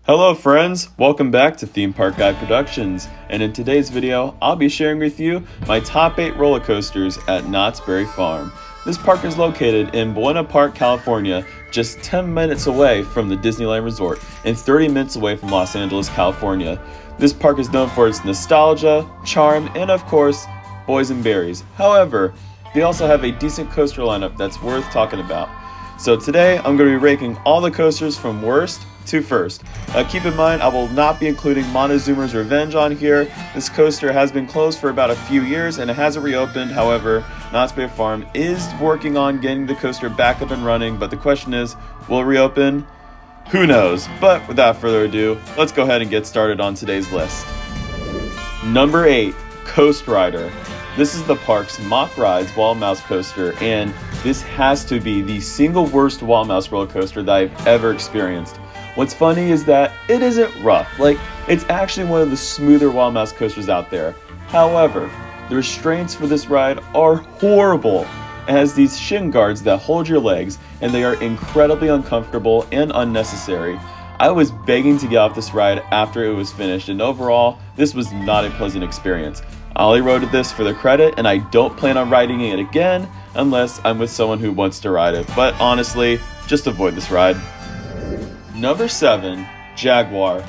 Hello friends, welcome back to Theme Park Guy Productions, and in today's video, I'll be sharing with you my top 8 roller coasters at Knott's Berry Farm. This park is located in Buena Park, California, just 10 minutes away from the Disneyland Resort and 30 minutes away from Los Angeles, California. This park is known for its nostalgia, charm, and of course, boysenberries. However, they also have a decent coaster lineup that's worth talking about. So today, I'm going to be ranking all the coasters from worst to first. Keep in mind, I will not be including Montezuma's Revenge on here. This coaster has been closed for about a few years and it hasn't reopened. However, Knott's Berry Farm is working on getting the coaster back up and running, but the question is, will it reopen? Who knows? But without further ado, let's go ahead and get started on today's list. Number 8, Coast Rider. This is the park's Mock Rides Wall Mouse coaster, and this has to be the single worst wall mouse roller coaster that I've ever experienced. What's funny is that it isn't rough, it's actually one of the smoother wall mouse coasters out there. However, the restraints for this ride are horrible. It has these shin guards that hold your legs, and they are incredibly uncomfortable and unnecessary. I was begging to get off this ride after it was finished, and overall, this was not a pleasant experience. I only rode this for the credit, and I don't plan on riding it again unless I'm with someone who wants to ride it, but honestly, just avoid this ride. Number 7, Jaguar.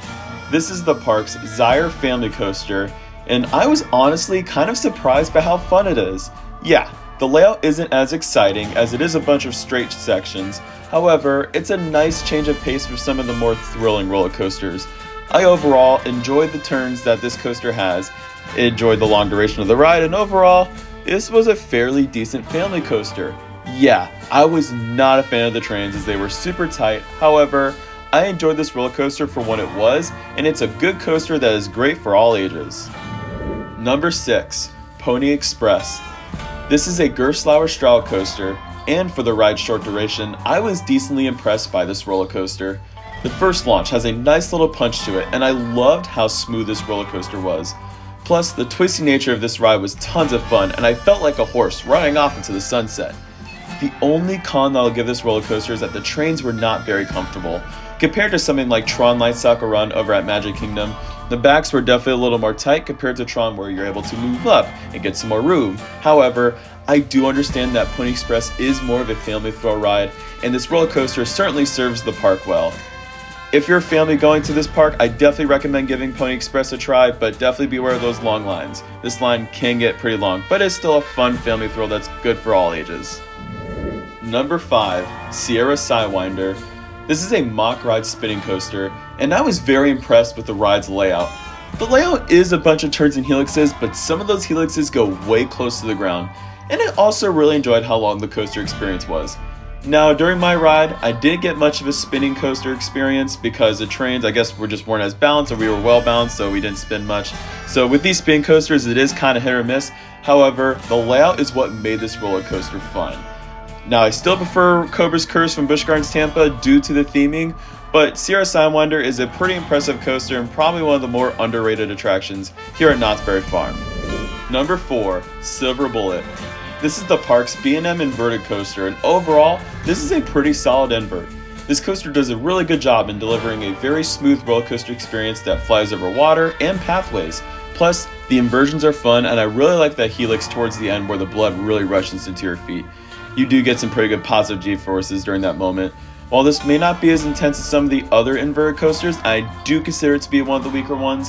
This is the park's Zyre family coaster, and I was honestly kind of surprised by how fun it is. Yeah, the layout isn't as exciting as it is a bunch of straight sections. However, it's a nice change of pace for some of the more thrilling roller coasters. I overall enjoyed the turns that this coaster has, enjoyed the long duration of the ride, and overall, this was a fairly decent family coaster. Yeah, I was not a fan of the trains as they were super tight. However, I enjoyed this roller coaster for what it was, and it's a good coaster that is great for all ages. Number 6, Pony Express. This is a Gerstlauer Strahl coaster, and for the ride's short duration, I was decently impressed by this roller coaster. The first launch has a nice little punch to it, and I loved how smooth this roller coaster was. Plus, the twisty nature of this ride was tons of fun, and I felt like a horse riding off into the sunset. The only con that I'll give this roller coaster is that the trains were not very comfortable. Compared to something like Tron Light Cycle Run over at Magic Kingdom, the backs were definitely a little more tight compared to Tron, where you're able to move up and get some more room. However, I do understand that Pony Express is more of a family thrill ride, and this roller coaster certainly serves the park well. If you're a family going to this park, I definitely recommend giving Pony Express a try, but definitely beware of those long lines. This line can get pretty long, but it's still a fun family thrill that's good for all ages. Number 5, Sierra Sidewinder. This is a mock ride spinning coaster, and I was very impressed with the ride's layout. The layout is a bunch of turns and helixes, but some of those helixes go way close to the ground, and I also really enjoyed how long the coaster experience was. Now, during my ride, I didn't get much of a spinning coaster experience because the trains, I guess, weren't as balanced, or we were well balanced, so we didn't spin much. So with these spin coasters, it is kind of hit or miss. However, the layout is what made this roller coaster fun. Now, I still prefer Cobra's Curse from Busch Gardens Tampa due to the theming, but Sierra Sidewinder is a pretty impressive coaster and probably one of the more underrated attractions here at Knott's Berry Farm. Number 4, Silver Bullet. This is the park's B&M inverted coaster, and overall, this is a pretty solid invert. This coaster does a really good job in delivering a very smooth roller coaster experience that flies over water and pathways. Plus, the inversions are fun, and I really like that helix towards the end where the blood really rushes into your feet. You do get some pretty good positive G-forces during that moment. While this may not be as intense as some of the other inverted coasters, I do consider it to be one of the weaker ones.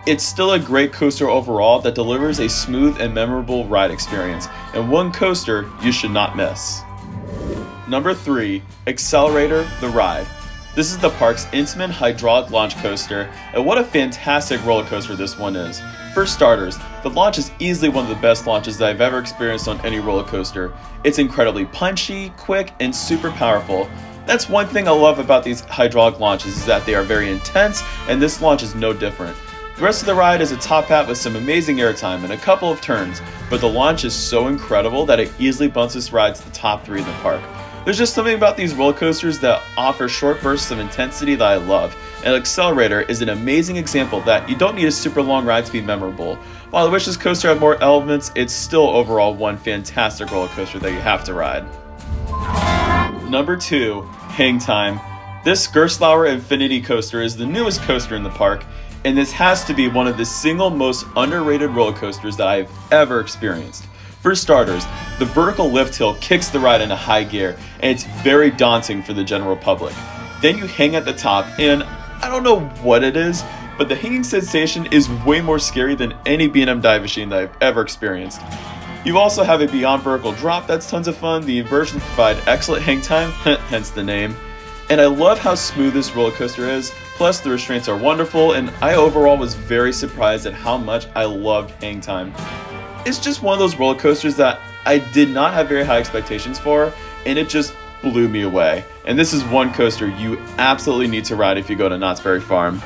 It's still a great coaster overall that delivers a smooth and memorable ride experience, and one coaster you should not miss. Number 3, Accelerator the Ride. This is the park's intimate hydraulic launch coaster, and what a fantastic roller coaster this one is. For starters, the launch is easily one of the best launches that I've ever experienced on any roller coaster. It's incredibly punchy, quick, and super powerful. That's one thing I love about these hydraulic launches is that they are very intense, and this launch is no different. The rest of the ride is a top hat with some amazing airtime and a couple of turns, but the launch is so incredible that it easily bumps this ride to the top 3 in the park. There's just something about these roller coasters that offer short bursts of intensity that I love, and Accelerator is an amazing example that you don't need a super long ride to be memorable. While I wish this coaster had more elements, it's still overall one fantastic roller coaster that you have to ride. Number 2, Hang Time. This Gerstlauer Infinity coaster is the newest coaster in the park, and this has to be one of the single most underrated roller coasters that I've ever experienced. For starters, the vertical lift hill kicks the ride into high gear, and it's very daunting for the general public. Then you hang at the top, and I don't know what it is, but the hanging sensation is way more scary than any B&M dive machine that I've ever experienced. You also have a beyond vertical drop that's tons of fun. The inversions provide excellent hang time, hence the name. And I love how smooth this roller coaster is, plus the restraints are wonderful, and I overall was very surprised at how much I loved hang time. It's just one of those roller coasters that I did not have very high expectations for, and it just blew me away. And this is one coaster you absolutely need to ride if you go to Knott's Berry Farm.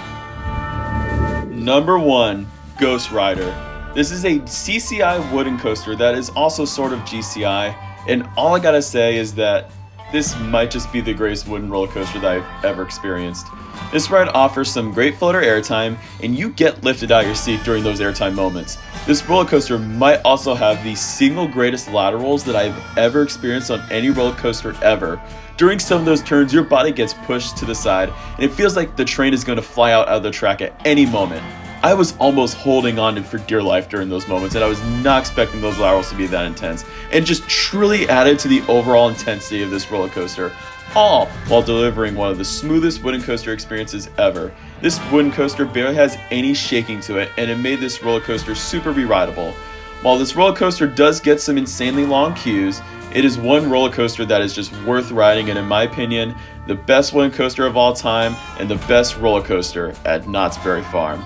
Number 1, Ghost Rider. This is a CCI wooden coaster that is also sort of GCI, and all I gotta say is that this might just be the greatest wooden roller coaster that I've ever experienced. This ride offers some great floater airtime, and you get lifted out of your seat during those airtime moments. This roller coaster might also have the single greatest laterals that I've ever experienced on any roller coaster ever. During some of those turns, your body gets pushed to the side, and it feels like the train is going to fly out of the track at any moment. I was almost holding on for dear life during those moments, and I was not expecting those laterals to be that intense, and just truly added to the overall intensity of this roller coaster, all while delivering one of the smoothest wooden coaster experiences ever. This wooden coaster barely has any shaking to it, and it made this roller coaster super re-rideable. While this roller coaster does get some insanely long queues, it is one roller coaster that is just worth riding, and in my opinion, the best wooden coaster of all time and the best roller coaster at Knott's Berry Farm.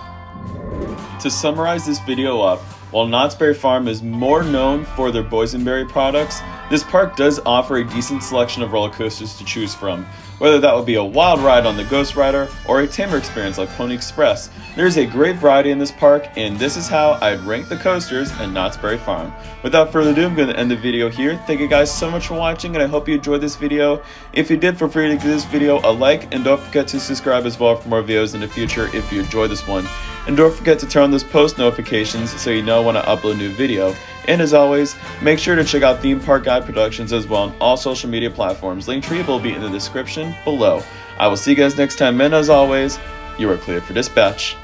To summarize this video up, while Knott's Berry Farm is more known for their boysenberry products, this park does offer a decent selection of roller coasters to choose from, whether that would be a wild ride on the Ghost Rider or a tamer experience like Pony Express. There is a great variety in this park, and this is how I'd rank the coasters at Knott's Berry Farm. Without further ado, I'm going to end the video here. Thank you guys so much for watching, and I hope you enjoyed this video. If you did, feel free to give this video a like, and don't forget to subscribe as well for more videos in the future if you enjoyed this one. And don't forget to turn on those post notifications so you know when I upload a new video. And as always, make sure to check out Theme Park Guide Productions as well on all social media platforms. Linktree will be in the description below. I will see you guys next time, and as always, you are cleared for dispatch.